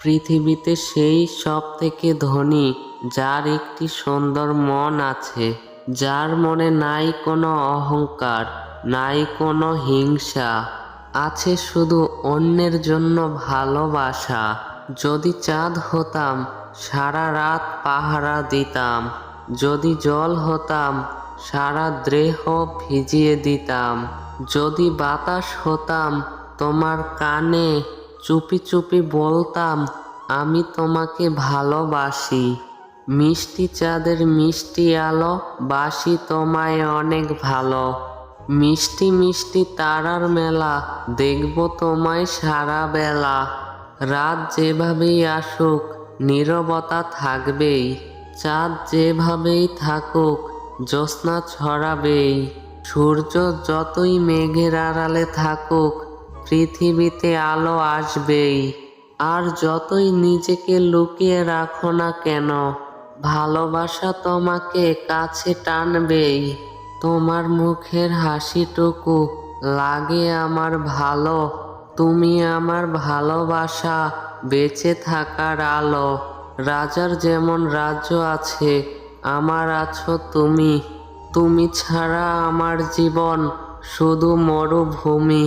পৃথিবীতে সেই সব থেকে ধনী যার একটি সুন্দর মন আছে, যার মনে নাই কোনো অহংকার, নাই কোনো হিংসা, আছে শুধু অন্যের জন্য ভালোবাসা। যদি চাঁদ হতাম সারা রাত পাহারা দিতাম, যদি জল হতাম সারা দেহ ভিজিয়ে দিতাম, যদি বাতাস হতাম তোমার কানে চুপি চুপি বলতাম আমি তোমাকে ভালোবাসি। মিষ্টি চাঁদের মিষ্টি আলো, বাসি তোমায় অনেক ভালো। মিষ্টি মিষ্টি তারার মেলা, দেখব তোমায় সারা বেলা। রাত যেভাবেই আসুক নীরবতা থাকবেই, চাঁদ যেভাবেই থাকুক জ্যোৎস্না ছড়াবেই। সূর্য যতই মেঘের আড়ালে থাকুক পৃথিবীতে আলো আসবেই। আর যতই নিজেকে লুকিয়ে রাখো না কেন, ভালোবাসা তোমাকে কাছে টানবেই। তোমার মুখের হাসিটুকু লাগে আমার ভালো, তুমি আমার ভালোবাসা, বেঁচে থাকার আলো। রাজার যেমন রাজ্য আছে, আমার আছো তুমি। তুমি ছাড়া আমার জীবন শুধু মরুভূমি।